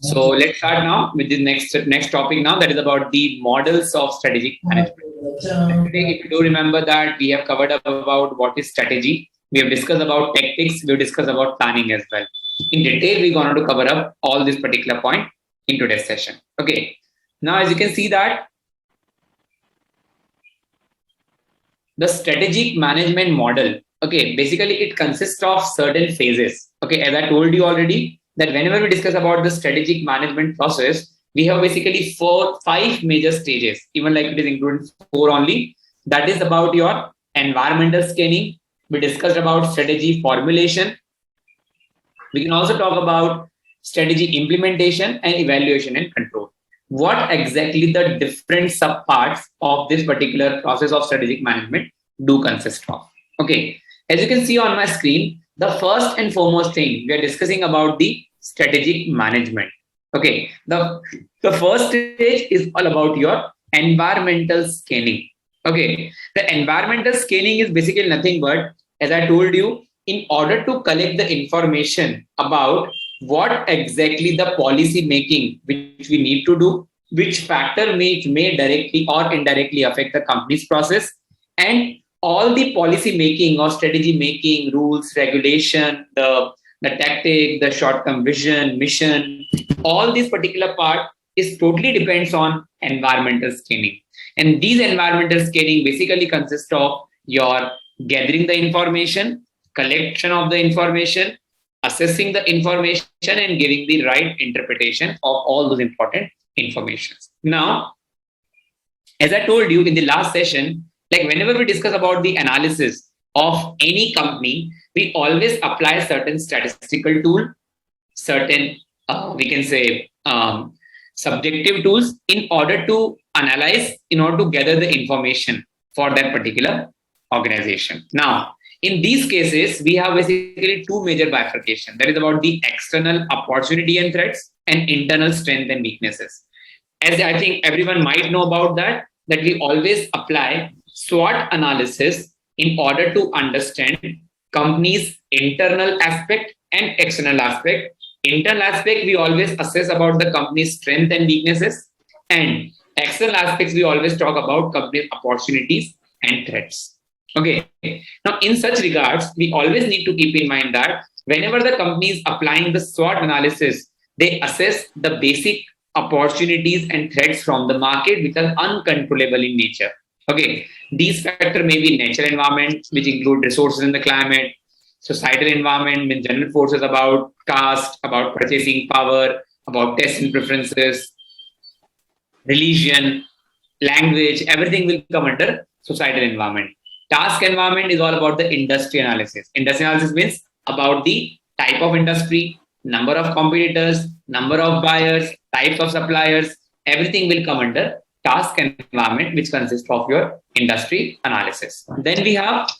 So let's start now with the next topic now, that is about the models of strategic management. Yesterday, if you do remember that we have covered up about what is strategy, we have discussed about tactics, we have discussed about planning as well. In detail, we're going to cover up all this particular point in today's session. Okay. Now, as you can see that the strategic management model, okay, basically it consists of certain phases. Okay, as I told you already, that whenever we discuss about the strategic management process, we have basically five major stages, even like it is included four only. That is about your environmental scanning. We discussed about strategy formulation. We can also talk about strategy implementation and evaluation and control. What exactly the different subparts of this particular process of strategic management do consist of? Okay, as you can see on my screen, the first and foremost thing we are discussing about the strategic management. Okay, the first stage is all about your environmental scanning. Okay, the environmental scanning is basically nothing but, as I told you, in order to collect the information about what exactly the policy making which we need to do, which factor may directly or indirectly affect the company's process, and all the policy making or strategy making, rules, regulation, the tactic, the short-term vision, mission, all this particular part is totally depends on environmental scanning. And these environmental scanning basically consist of your gathering the information, collection of the information, assessing the information, and giving the right interpretation of all those important information. Now, as I told you in the last session, like whenever we discuss about the analysis of any company, we always apply certain statistical tool, certain we can say subjective tools in order to analyze, in order to gather the information for that particular organization. Now, in these cases, we have basically two major bifurcation. That is about the external opportunity and threats and internal strength and weaknesses. As I think everyone might know about that we always apply SWOT analysis in order to understand company's internal aspect and external aspect. Internal aspect, we always assess about the company's strength and weaknesses, and external aspects, we always talk about company's opportunities and threats. Okay. Now, in such regards, we always need to keep in mind that whenever the company is applying the SWOT analysis, they assess the basic opportunities and threats from the market which are uncontrollable in nature. Okay. These factors may be natural environment, which include resources in the climate, societal environment, with general forces about caste, about purchasing power, about taste and preferences, religion, language, everything will come under societal environment. Task environment is all about the industry analysis. Industry analysis means about the type of industry, number of competitors, number of buyers, types of suppliers, everything will come under task environment, which consists of your industry analysis. Then we have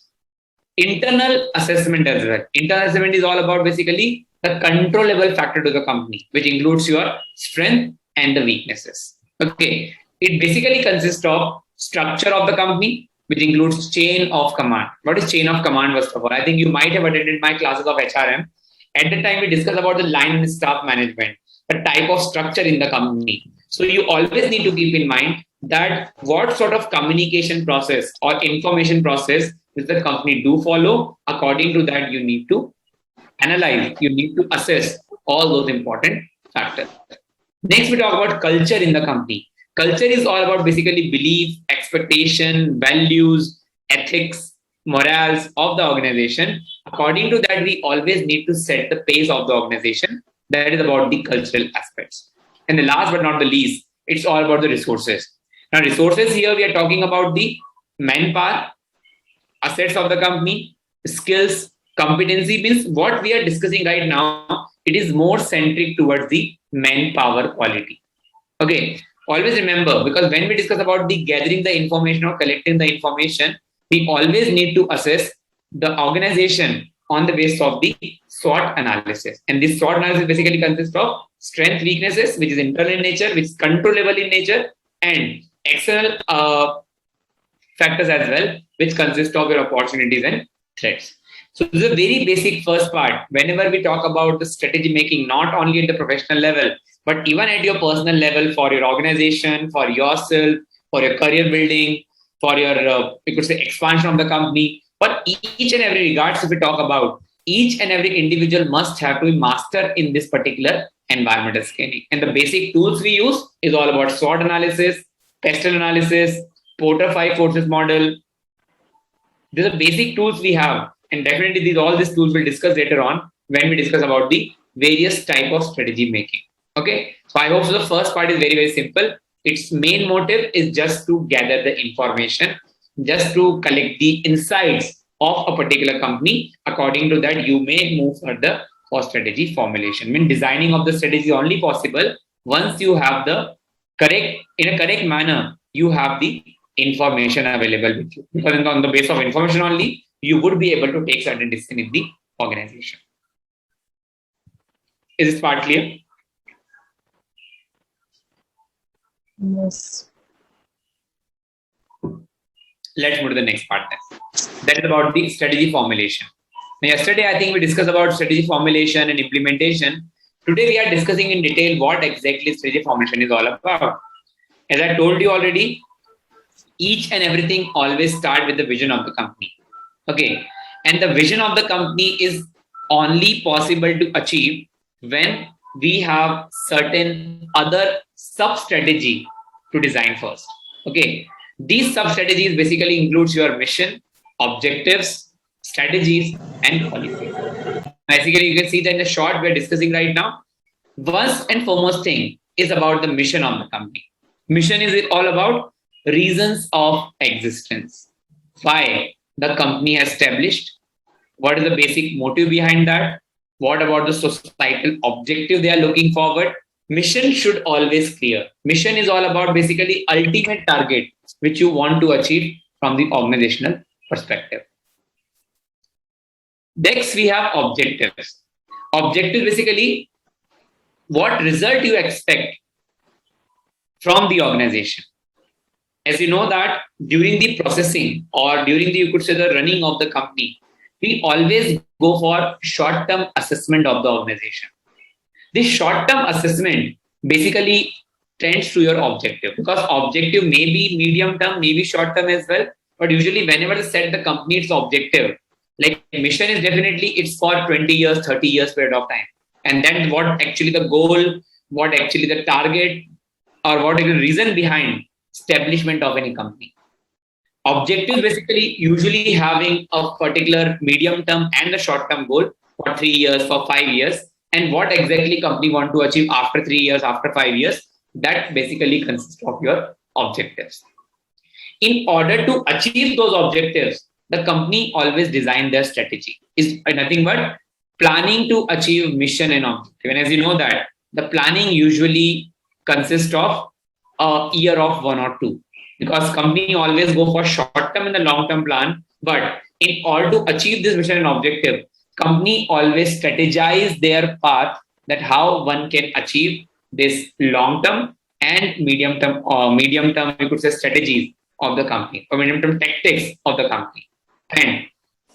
internal assessment as well. Internal assessment is all about basically the controllable factor to the company, which includes your strength and the weaknesses. Okay. It basically consists of structure of the company, which includes chain of command. What is chain of command, first of all? I think you might have attended my classes of HRM. At the time, we discussed about the line and staff management, the type of structure in the company. So you always need to keep in mind that what sort of communication process or information process does the company do follow. According to that, you need to analyze, you need to assess all those important factors. Next, we talk about culture in the company. Culture is all about basically belief, expectation, values, ethics, morals of the organization. According to that, we always need to set the pace of the organization. That is about the cultural aspects. And the last but not the least, it's all about the resources. Now, resources here, we are talking about the manpower, assets of the company, skills, competency. Means what we are discussing right now, it is more centric towards the manpower quality. Okay. Always remember, because when we discuss about the gathering the information or collecting the information, we always need to assess the organization on the basis of the SWOT analysis. And this SWOT analysis basically consists of strength, weaknesses, which is internal in nature, which is controllable in nature, and external factors as well, which consist of your opportunities and threats. So this is a very basic first part. Whenever we talk about the strategy making, not only at the professional level, But even at your personal level, for your organization, for yourself, for your career building, for your, you could say, expansion of the company, for each and every regards, if we talk about, each and every individual must have to be master in this particular environmental scanning. And the basic tools we use is all about SWOT analysis, pestle analysis, Porter 5 forces model. These are basic tools we have, and definitely all these tools we'll discuss later on when we discuss about the various type of strategy making. Okay, so I hope so the first part is very simple. Its main motive is just to gather the information, just to collect the insights of a particular company. According to that, you may move further for strategy formulation. I mean, designing of the strategy only possible once you have the correct, in a correct manner, you have the information available with you. Because on the basis of information only, you would be able to take certain decision in the organization. Is this part clear? Yes. Let's move to the next part then. That is about the strategy formulation. Now, yesterday, I think we discussed about strategy formulation and implementation. Today, we are discussing in detail what exactly strategy formulation is all about. As I told you already, each and everything always start with the vision of the company. Okay. And the vision of the company is only possible to achieve when we have certain other sub strategy to design first. Okay. These sub strategies basically includes your mission, objectives, strategies, and policies. Basically, you can see that in the short we're discussing right now. First and foremost thing is about the mission of the company. Mission is all about reasons of existence. Why the company has established, what is the basic motive behind that, what about the societal objective they are looking forward. Mission should always clear. Mission is all about basically ultimate target which you want to achieve from the organizational perspective. Next, we have objectives. Objective basically what result you expect from the organization. As you know that during the processing or during the, you could say, the running of the company, we always go for short-term assessment of the organization. This short-term assessment basically tends to your objective, because objective may be medium-term, maybe short-term as well. But usually whenever they set the company its objective, like mission is definitely it's for 20 years, 30 years period of time. And then what actually the goal, what actually the target, or what is the reason behind establishment of any company. Objective basically usually having a particular medium term and the short term goal for 3 years, for 5 years, and what exactly company want to achieve after 3 years, after 5 years. That basically consists of your objectives. In order to achieve those objectives, the company always design their strategy. Is nothing but planning to achieve mission and objective. And as you know that the planning usually consists of a year of 1 or 2, because company always go for short term and the long term plan. But in order to achieve this mission and objective, company always strategize their path, that how one can achieve this long term and medium term, or medium term you could say strategies of the company, or medium term tactics of the company. And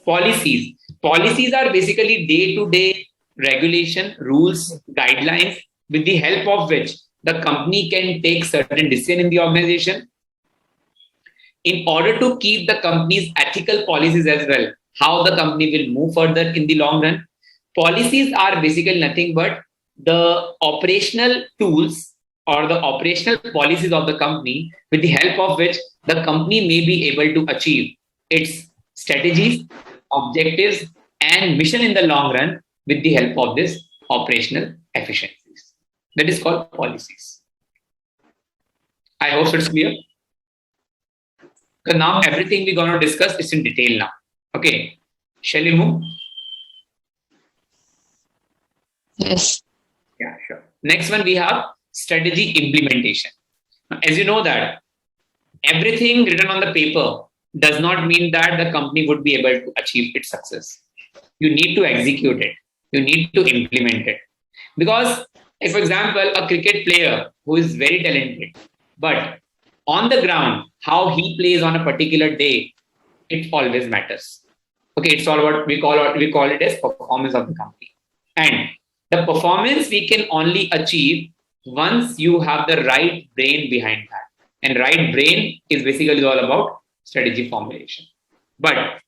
policies. Policies are basically day-to-day regulation, rules, guidelines, with the help of which the company can take certain decision in the organization. In order to keep the company's ethical policies as well, how the company will move further in the long run. Policies are basically nothing but the operational tools or the operational policies of the company, with the help of which the company may be able to achieve its strategies, objectives, and mission in the long run with the help of this operational efficiencies. That is called policies. I hope it's clear. So now everything we're going to discuss is in detail now. Okay. Shall we move? Yes. Yeah, sure. Next one we have strategy implementation. As you know that everything written on the paper does not mean that the company would be able to achieve its success. You need to execute it. You need to implement it. Because, if, for example, a cricket player who is very talented, but on the ground, how he plays on a particular day, it always matters. Okay, it's all what we call it as performance of the company. And the performance we can only achieve once you have the right brain behind that. And right brain is basically all about strategy formulation. But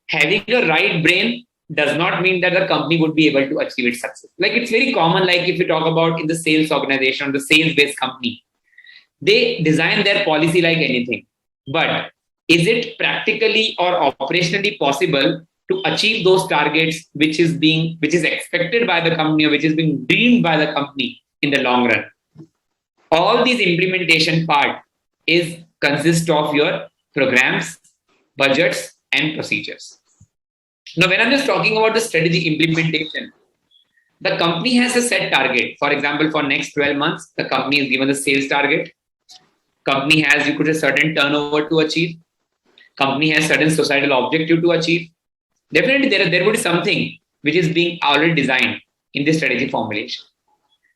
having a right brain does not mean that the company would be able to achieve its success. Like it's very common, like if you talk about in the sales organization, the sales based company, they design their policy like anything. But is it practically or operationally possible to achieve those targets which is expected by the company or which is being dreamed by the company in the long run? All these implementation part is consist of your programs, budgets, and procedures. Now, when I'm just talking about the strategic implementation, the company has a set target. For example, for next 12 months, the company is given the sales target. Company has, you could say, certain turnover to achieve. Company has certain societal objective to achieve. Definitely, there would be something which is being already designed in the strategy formulation.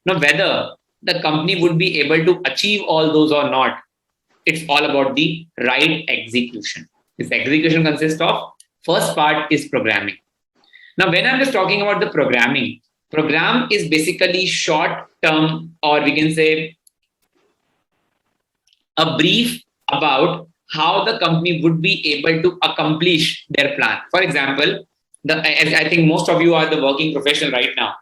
Now, whether the company would be able to achieve all those or not, it's all about the right execution. This execution consists of first part is programming. Now, when I'm just talking about the programming, program is basically short term, or we can say a brief about how the company would be able to accomplish their plan. For example, as I think most of you are the working professional right now.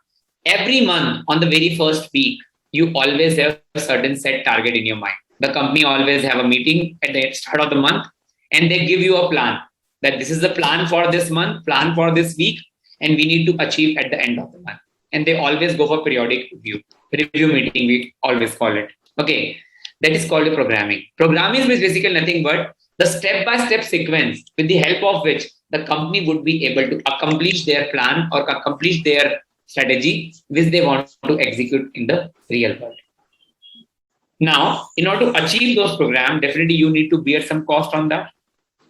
Every month on the very first week, you always have a certain set target in your mind. The company always have a meeting at the start of the month, and they give you a plan that this is the plan for this month, plan for this week, and we need to achieve at the end of the month. And they always go for periodic review meeting, we always call it. Okay, that is called a programming. Programming is basically nothing but the step-by-step sequence with the help of which the company would be able to accomplish their plan or accomplish their strategy which they want to execute in the real world. Now, in order to achieve those programs, definitely you need to bear some cost on that.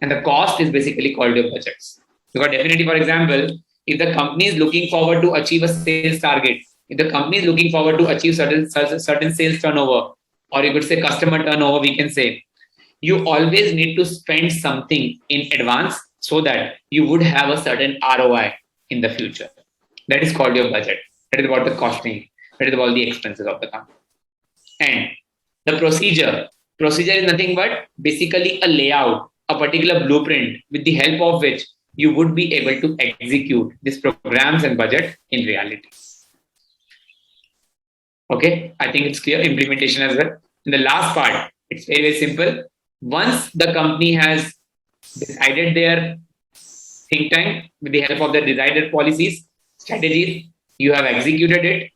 And the cost is basically called your budgets. Because definitely, for example, if the company is looking forward to achieve a sales target, if the company is looking forward to achieve certain sales turnover, or you could say customer turnover, we can say, you always need to spend something in advance so that you would have a certain ROI in the future. That is called your budget. That is about the costing. That is about the expenses of the company. And the procedure is nothing but basically a layout, a particular blueprint with the help of which you would be able to execute these programs and budget in reality. Okay, I think it's clear. Implementation as well. In the last part, it's very, very simple. Once the company has decided their think tank with the help of the decided policies, strategies, you have executed it.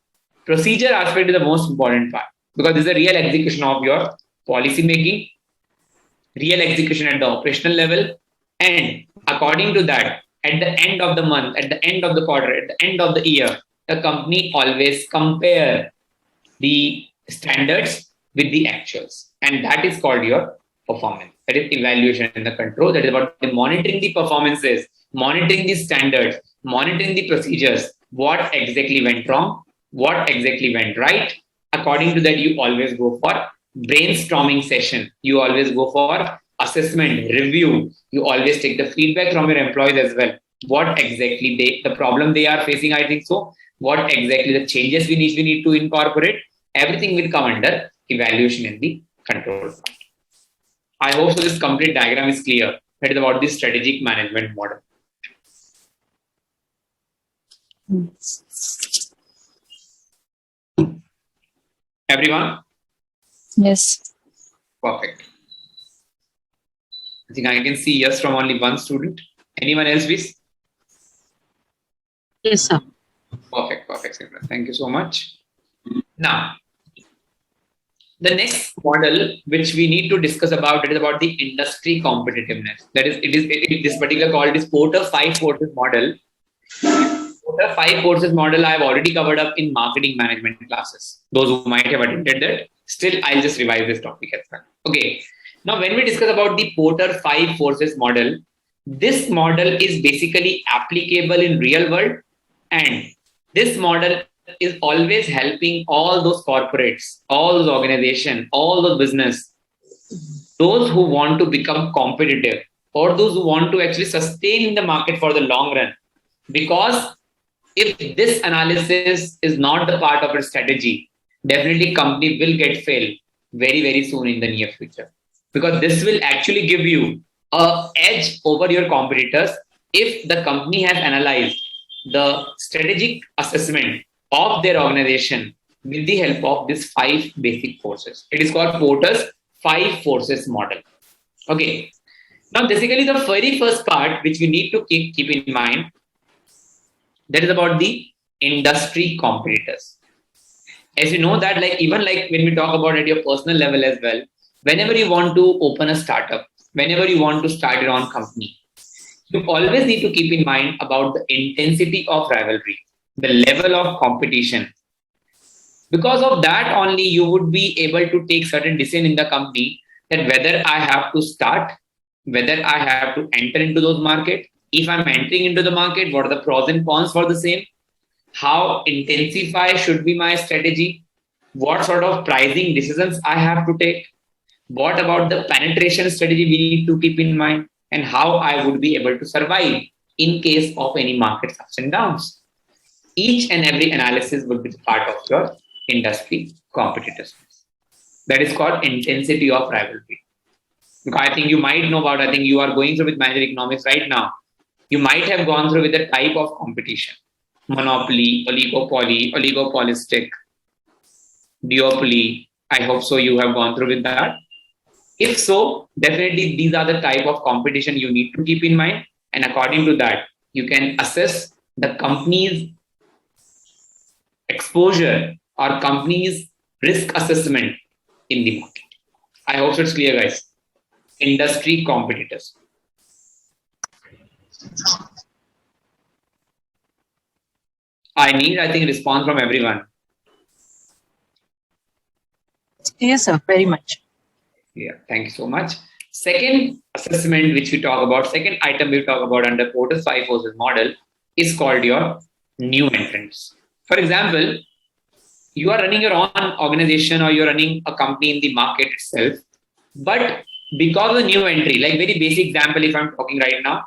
Procedure aspect is the most important part because this is a real execution of your policy making, real execution at the operational level, and according to that, at the end of the month, at the end of the quarter, at the end of the year, the company always compare the standards with the actuals, and that is called your performance. That is evaluation and the control. That is about monitoring the performances, monitoring the standards, monitoring the procedures, what exactly went wrong, what exactly went right. According to that, you always go for brainstorming session. You always go for assessment, review. You always take the feedback from your employees as well. What exactly the problem they are facing, I think so. What exactly the changes we need to incorporate. Everything will come under evaluation in the control. I hope so this complete diagram is clear. That is about the strategic management model. Everyone? Yes. Perfect. I think I can see yes from only one student. Anyone else, please? Yes, sir. Perfect. Simran. Thank you so much. Now, the next model which we need to discuss about it is about the industry competitiveness. That is, this particular called is Porter 5 Forces model. Porter 5 Forces model I have already covered up in marketing management classes. Those who might have attended that, still I'll just revise this topic as well. Okay. Now, when we discuss about the Porter 5 Forces model, this model is basically applicable in real world, and this model is always helping all those corporates, all those organizations, all those business, those who want to become competitive or those who want to actually sustain in the market for the long run. Because if this analysis is not the part of a strategy, definitely company will get fail very, very soon in the near future. Because this will actually give you a edge over your competitors if the company has analyzed the strategic assessment of their organization with the help of these five basic forces. It is called Porter's five forces model. Okay. Now, basically, the very first part which we need to keep in mind, that is about the industry competitors. As you know that, like even like when we talk about at your personal level as well, whenever you want to open a startup, whenever you want to start your own company, you always need to keep in mind about the intensity of rivalry, the level of competition. Because of that only you would be able to take certain decision in the company, that whether I have to start, whether I have to enter into those market. If I'm entering into the market, what are the pros and cons for the same? How intensify should be my strategy? What sort of pricing decisions I have to take? What about the penetration strategy we need to keep in mind? And how I would be able to survive in case of any market ups and downs. Each and every analysis would be part of your industry competitiveness. That is called intensity of rivalry. Because I think you might know about, I think you are going through with management economics right now. You might have gone through with the type of competition: monopoly, oligopoly, oligopolistic, duopoly. I hope so you have gone through with that. If so, definitely these are the type of competition you need to keep in mind. And according to that, you can assess the company's exposure or company's risk assessment in the market. I hope it's clear, guys. Industry competitors. I think, response from everyone. Yes, sir. Very much. Yeah, thank you so much. Second assessment which we talk about, second item we talk about under Porter's five forces model is called your new entrants. For example, you are running your own organization or you're running a company in the market itself, but because of the new entry, like very basic example, if I'm talking right now,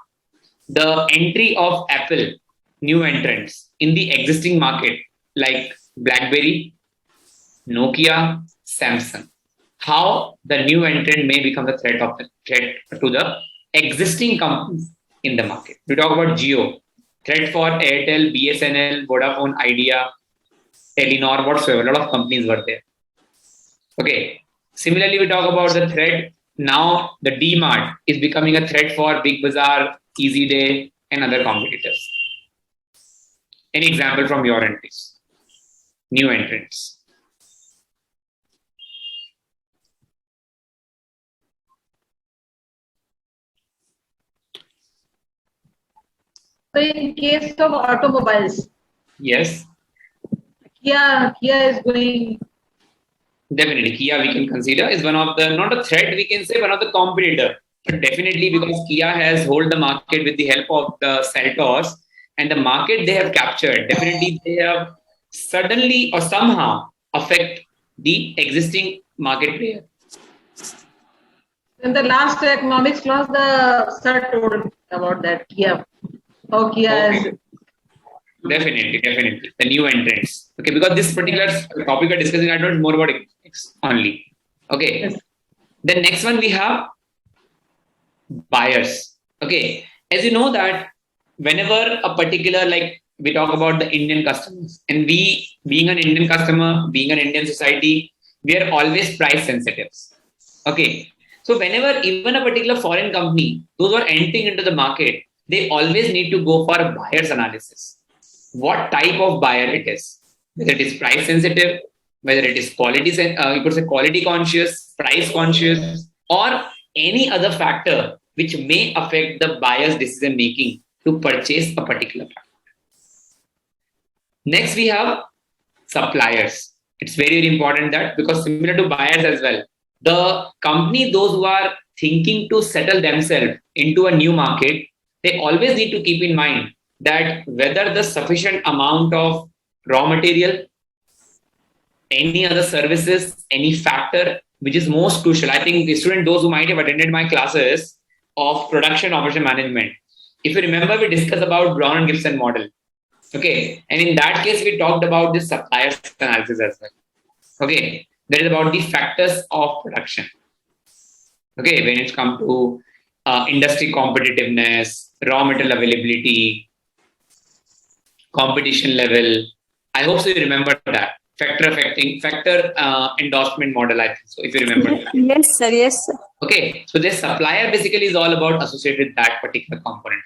the entry of Apple, new entrants in the existing market, like BlackBerry, Nokia, Samsung. How the new entrant may become the threat to the existing companies in the market. We talk about Geo, threat for Airtel, BSNL, Vodafone, Idea, Telenor, whatsoever. A lot of companies were there. Okay. Similarly, we talk about the threat. Now the DMart is becoming a threat for Big Bazaar, Easy Day, and other competitors. Any example from your entries? New entrants. So in case of automobiles, Yes, Kia is going. definitely. Kia we can consider is one of the, not a threat, we can say one of the competitor. But definitely because Kia has hold the market with the help of the Seltos, and the market they have captured, definitely they have suddenly or somehow affect the existing market player. In the last economics class, the sir told about that Kia. How Kia Okay. is. Definitely. The new entrants. Okay, because this particular topic we're discussing, I don't know more about economics only. Okay. Yes. Then next one we have buyers. Okay. As you know that whenever a particular, like we talk about the Indian customers, and we being an Indian customer, being an Indian society, we are always price sensitive. Okay. So whenever even a particular foreign company, those who are entering into the market, they always need to go for a buyer's analysis. What type of buyer it is, whether it is price sensitive, whether it is quality, you could say quality conscious, price conscious, or any other factor which may affect the buyer's decision making to purchase a particular product. Next, we have suppliers. It's very, very important that, because similar to buyers as well, the company, those who are thinking to settle themselves into a new market, they always need to keep in mind that whether the sufficient amount of raw material, any other services, any factor which is most crucial. I think the student, those who might have attended my classes of production operation management, if you remember, we discussed about Brown and Gibson model. Okay, and in that case, we talked about this suppliers analysis as well. Okay, that is about the factors of production. Okay, when it comes to industry competitiveness, raw material availability, competition level. I hope so you remember that factor endorsement model. I think so. If you remember that. Yes, sir. Yes, sir. Okay, so this supplier basically is all about associated with that particular component.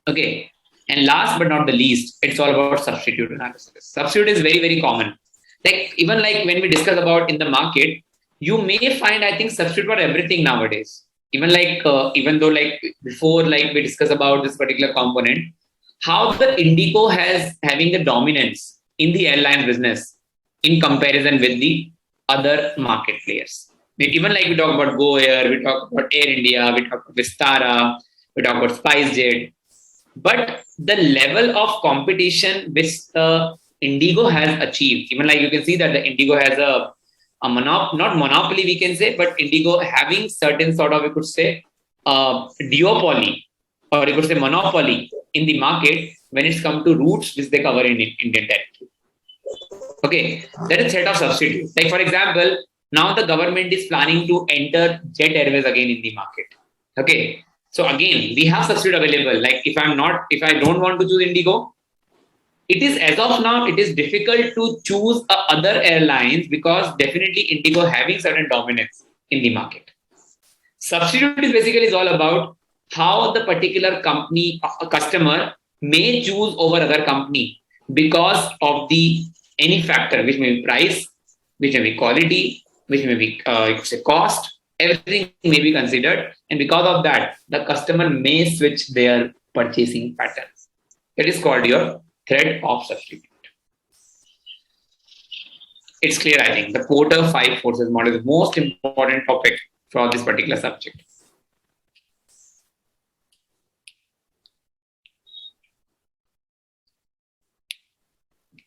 Okay, and last but not the least, it's all about substitute analysis. Substitute is very common. Like even like when we discuss about in the market, you may find I think substitute for everything nowadays. Even like even though like before like we discuss about this particular component, how the Indigo has having the dominance in the airline business in comparison with the other market players. Even like we talk about Go Air, we talk about Air India, we talk about Vistara, we talk about SpiceJet, but the level of competition which Indigo has achieved, even like you can see that the Indigo has not monopoly we can say, but Indigo having certain sort of, we could say, duopoly, or you could say monopoly in the market when it's come to routes which they cover in Indian territory. Okay, there is set of substitutes. Like for example, now the government is planning to enter Jet Airways again in the market. Okay, so again we have substitute available. Like if I don't want to choose Indigo, it is as of now it is difficult to choose other airlines because definitely Indigo having certain dominance in the market. Substitute is basically is all about how the particular company customer may choose over other company because of the any factor, which may be price, which may be quality, which may be you could say cost. Everything may be considered, and because of that, the customer may switch their purchasing patterns. It is called your threat of substitute. It's clear, I think. The Porter 5 forces model is the most important topic for this particular subject.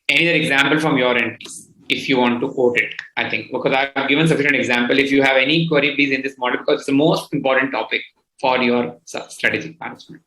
Any other example from your end, please, if you want to quote it, I think, because I've given sufficient example. If you have any query, please, in this model, because it's the most important topic for your strategic management.